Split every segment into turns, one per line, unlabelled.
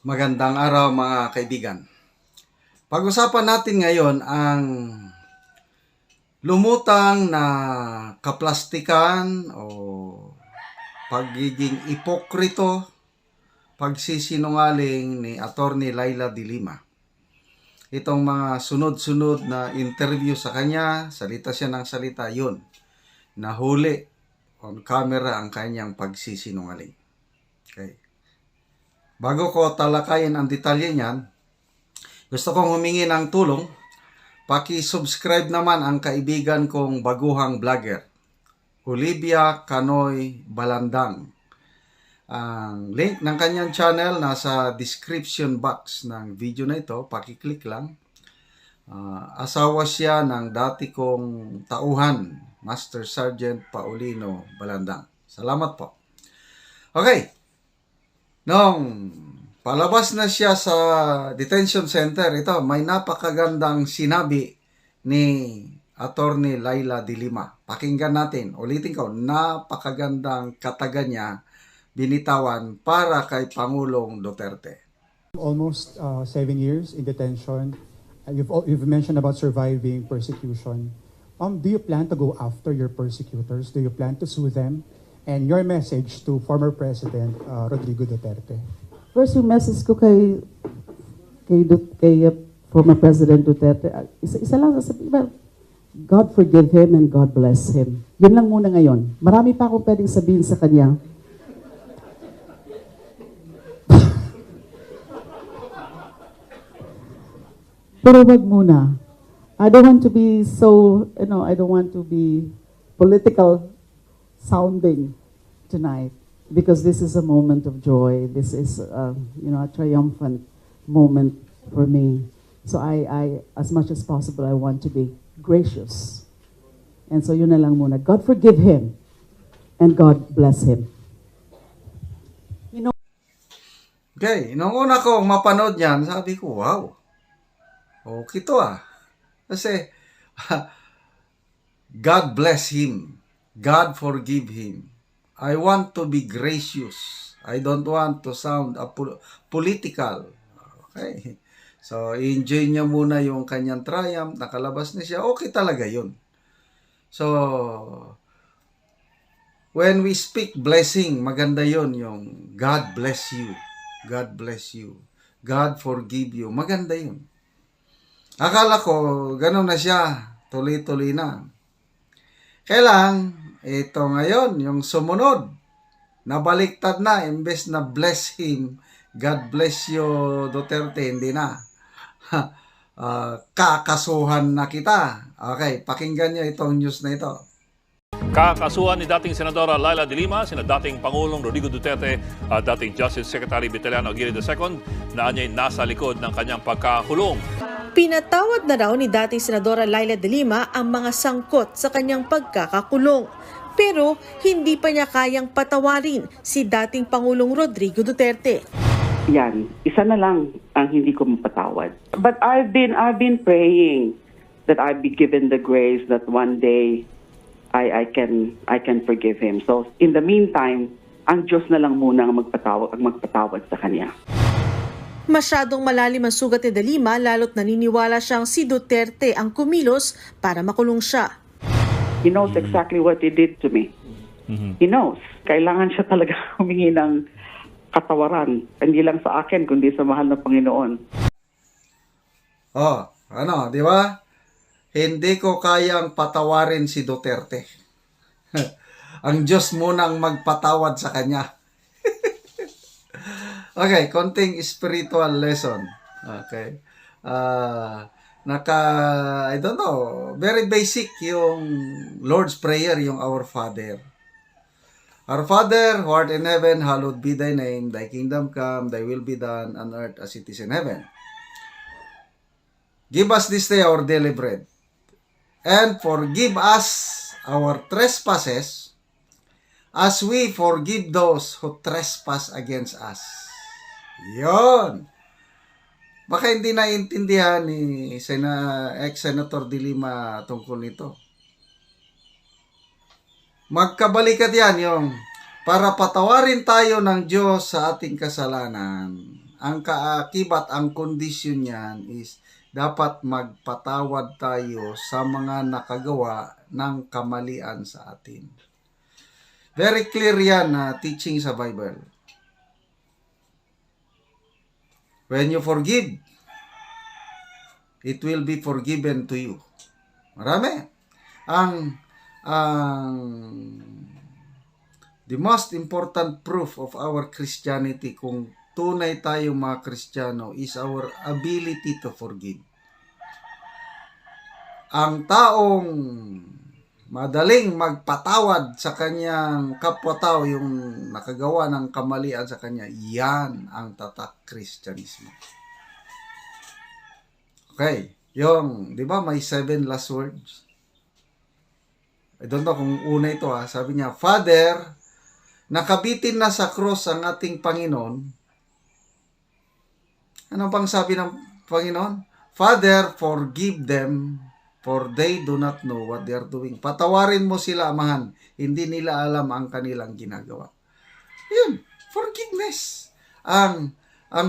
Magandang araw mga kaibigan. Pag-usapan natin ngayon ang lumutang na kaplastikan o pagiging ipokrito, pagsisinungaling ni Attorney Laila de Lima. Itong mga sunod-sunod na interview sa kanya, salita siya ng salita, yun. Nahuli on camera ang kanyang pagsisinungaling. Okay. Bago ko talakayin ang detalye niyan, gusto kong humingi ng tulong. Paki-subscribe naman ang kaibigan kong baguhang vlogger, Olivia Canoy Balandang. Ang link ng kanyang channel nasa description box ng video na ito. Paki-click lang. Asawa siya ng dati kong tauhan, Master Sergeant Paulino Balandang. Salamat po. Okay. Nung palabas na siya sa detention center, ito, may napakagandang sinabi ni Attorney Laila de Lima. Pakinggan natin. Ulitin ko, napakagandang kataga niya, binitawan para kay Pangulong Duterte.
Almost 7 years in detention. You've mentioned about surviving persecution. Do you plan to go after your persecutors? Do you plan to sue them? And your message to former President Rodrigo Duterte?
First, yung message ko kay former President Duterte, isa lang sasabihin, God forgive him and God bless him. Yun lang muna ngayon. Marami pa akong pwedeng sabihin sa kanya. Pero wag muna. I don't want to be so, I don't want to be political sounding tonight, because this is a moment of joy. This is, a triumphant moment for me. So I, as much as possible, I want to be gracious. And so yun na lang muna. God forgive him and God bless him.
Okay, nung una kong mapanood yan, sabi ko, wow, okay to ah. Kasi, God bless him. God forgive him. I want to be gracious. I don't want to sound political. Okay. So, enjoy niya muna yung kanyang triumph. Nakalabas na siya. Okay talaga yun. So, when we speak blessing, maganda yun yung God bless you. God bless you. God forgive you. Maganda yun. Akala ko, ganun na siya. Tuloy-tuloy na. Kailang, ito ngayon, yung sumunod, nabaliktad na, imbes na bless him, God bless you, Duterte, hindi na. Kakasuhan na kita. Okay, pakinggan niyo itong news na ito.
Kakasuhan ni dating Senadora Laila de Lima, sina dating Pangulong Rodrigo Duterte at dating Justice Secretary Vitaliano Aguirre II na anya'y nasa likod ng kanyang pagkakulong.
Pinatawad na raw ni dating Senadora Laila de Lima ang mga sangkot sa kanyang pagkakakulong. Pero hindi pa niya kayang patawarin si dating Pangulong Rodrigo Duterte.
Yan, isa na lang ang hindi ko mapatawad. But I've been praying that I'd be given the grace that one day I can forgive him. So in the meantime, ang Diyos na lang muna ang magpatawad sa kanya.
Masyadong malalim ang sugat ni de Lima, lalo't naniniwala siyang si Duterte ang kumilos para makulong siya.
He knows exactly what he did to me. He knows. Kailangan siya talaga humingi ng katawaran. Hindi lang sa akin, kundi sa mahal na Panginoon.
Oh, di ba? Hindi ko kayang patawarin si Duterte. Ang Diyos muna ang magpatawad sa kanya. Okay, konting spiritual lesson. Okay. I don't know, very basic yung Lord's Prayer, yung Our Father. Our Father, who art in heaven, hallowed be thy name. Thy kingdom come, thy will be done on earth as it is in heaven. Give us this day our daily bread. And forgive us our trespasses as we forgive those who trespass against us. Yon. Baka hindi naiintindihan ni ex-Senator de Lima tungkol nito. Magkabalikat yan yung para patawarin tayo ng Diyos sa ating kasalanan ang kaakibat, ang kondisyon niyan is dapat magpatawad tayo sa mga nakagawa ng kamalian sa atin. Very clear yan na teaching sa Bible. When you forgive, it will be forgiven to you. Marami. The most important proof of our Christianity, kung tunay tayo mga Kristiyano, is our ability to forgive. Ang taong madaling magpatawad sa kanyang kapwa-tao, yung nakagawa ng kamalian sa kanya, yan ang tatak Kristyanismo. Okay, yung, di ba may 7 last words? I don't know kung una ito sabi niya, Father, nakabitin na sa cross ang ating Panginoon. Ano bang sabi ng Panginoon? Father, forgive them, for they do not know what they are doing. Patawarin mo sila, Amahan. Hindi nila alam ang kanilang ginagawa. Yun, forgiveness. Ang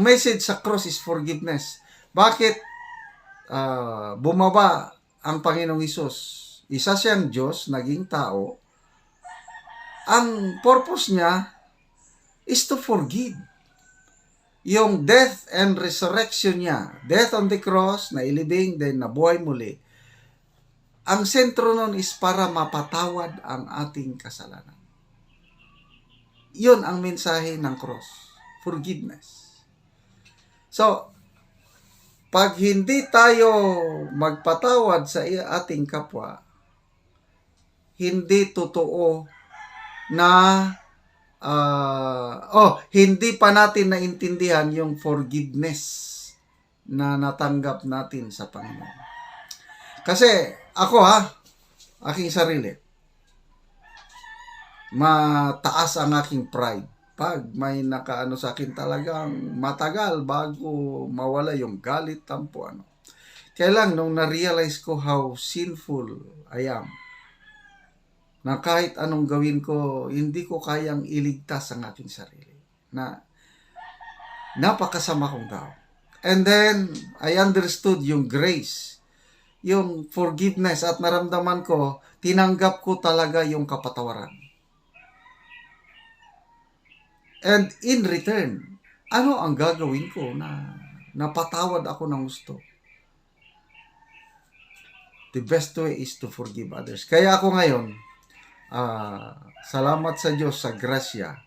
message sa cross is forgiveness. Bakit bumaba ang Panginoong Hesus? Isa siyang Diyos, naging tao. Ang purpose niya is to forgive. Yung death and resurrection niya, death on the cross, nailibing, then nabuhay muli. Ang sentro nun is para mapatawad ang ating kasalanan. Yun ang mensahe ng cross. Forgiveness. So, pag hindi tayo magpatawad sa ating kapwa, hindi totoo na hindi pa natin naintindihan yung forgiveness na natanggap natin sa Panginoon. Kasi ako aking sarili, mataas ang aking pride. Pag may nakaano sa akin, talagang matagal bago mawala yung galit, tampo, Kaya lang, nung na-realize ko how sinful I am, na kahit anong gawin ko, hindi ko kayang iligtas ang aking sarili. Na napakasama kong tao. And then, I understood yung grace, yung forgiveness, at naramdaman ko, tinanggap ko talaga yung kapatawaran. And in return, ano ang gagawin ko na napatawad ako ng gusto? The best way is to forgive others. Kaya ako ngayon, salamat sa Diyos sa grasya,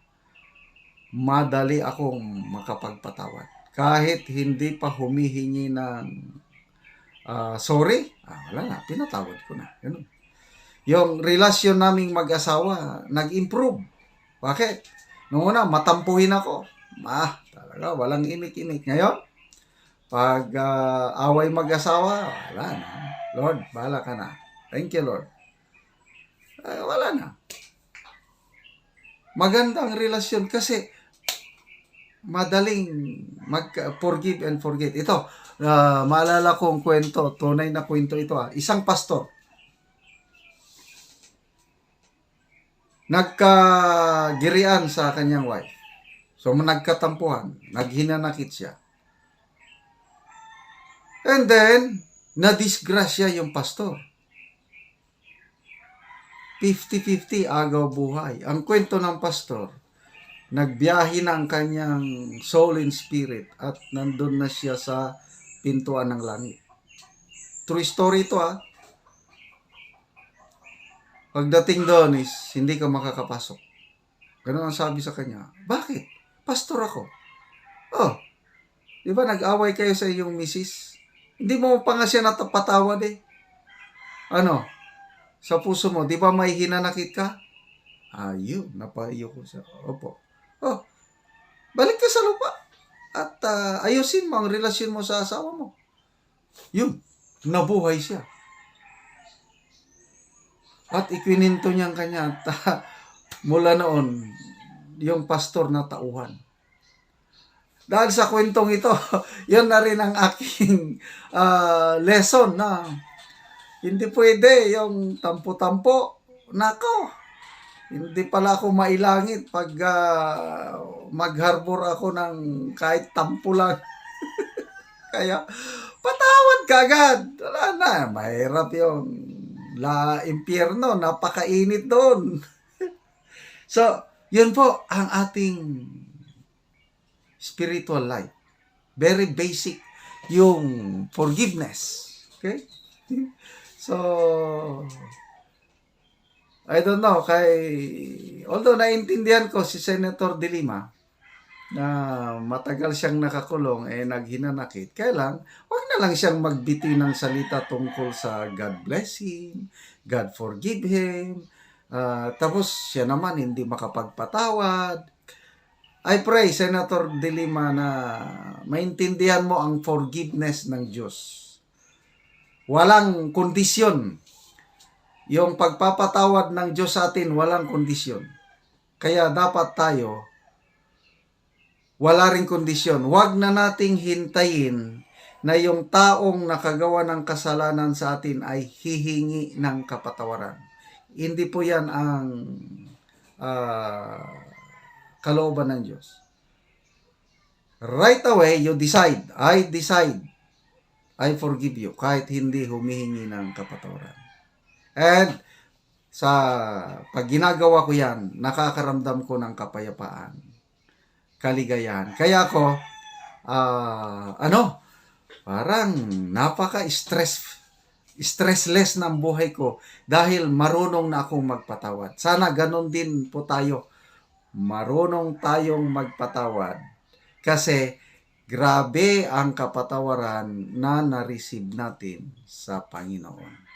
madali akong makapagpatawad. Kahit hindi pa humihingi ng sorry, wala na, pinatawad ko na. Ganun. Yung relasyon naming mag-asawa, nag-improve. Bakit? Noong una, matampuhin ako. Talaga, walang imik-imik. Ngayon, pag away mag-asawa, wala na. Lord, bahala ka na. Thank you, Lord. Wala na. Magandang relasyon kasi madaling mag-forgive and forget. Ito, maalala kong kwento, tunay na kwento ito. Isang pastor, nagkagirian sa kanyang wife. So, nagkatampuhan, naghinanakit siya. And then, nadisgrasya yung pastor. 50-50 agaw buhay. Ang kwento ng pastor, nagbiyahe na ang kanyang soul and spirit at nandun na siya sa pintuan ng langit. True story ito Pagdating doon is, hindi ka makakapasok. Ganun ang sabi sa kanya. Bakit? Pastor ako. Di ba nag-away kayo sa iyong misis? Hindi mo pa nga siya natapatawad sa puso mo, di ba may hinanakit ka? Yun, napaiyo ko siya. Opo. Balik ka sa lupa at ayusin mo ang relasyon mo sa asawa mo. Yun, nabuhay siya. At ikwininto niya ang kanya. Mula noon, yung pastor na tauhan. Dahil sa kwentong ito, yun na rin ang aking lesson na hindi pwede yung tampo-tampo. Nako, Hindi pala ako mailangit pag magharbor ako ng kahit tampo lang. Kaya, patawad ka agad. Wala na, mahirap yung impyerno, napakainit doon. So, yun po ang ating spiritual life. Very basic yung forgiveness. Okay? So, I don't know, although naiintindihan ko si Senator De Lima na matagal siyang nakakulong, naghinanakit. Kaya lang, huwag na lang siyang magbiti ng salita tungkol sa God bless him, God forgive him, tapos siya naman hindi makapagpatawad. I pray, Senator De Lima, na maintindihan mo ang forgiveness ng Diyos. Walang kondisyon. Yung pagpapatawad ng Diyos sa atin, walang kondisyon. Kaya dapat tayo, wala ring kondisyon. Huwag na nating hintayin na yung taong nakagawa ng kasalanan sa atin ay hihingi ng kapatawaran. Hindi po yan ang kalooban ng Diyos. Right away, you decide. I decide. I forgive you. Kahit hindi humihingi ng kapatawaran. And sa pag ginagawa ko yan, nakakaramdam ko ng kapayapaan, kaligayahan. Kaya ako, parang stressless ng buhay ko dahil marunong na akong magpatawad. Sana ganon din po tayo. Marunong tayong magpatawad. Kasi grabe ang kapatawaran na na-receive natin sa Panginoon.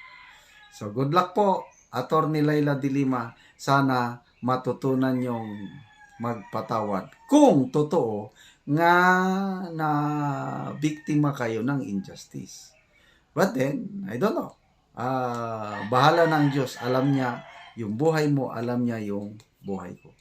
So good luck po, Attorney Laila De Lima. Sana matutunan yung magpatawad. Kung totoo nga na biktima kayo ng injustice. But then, I don't know. Bahala ng Diyos. Alam niya yung buhay mo, alam niya yung buhay ko.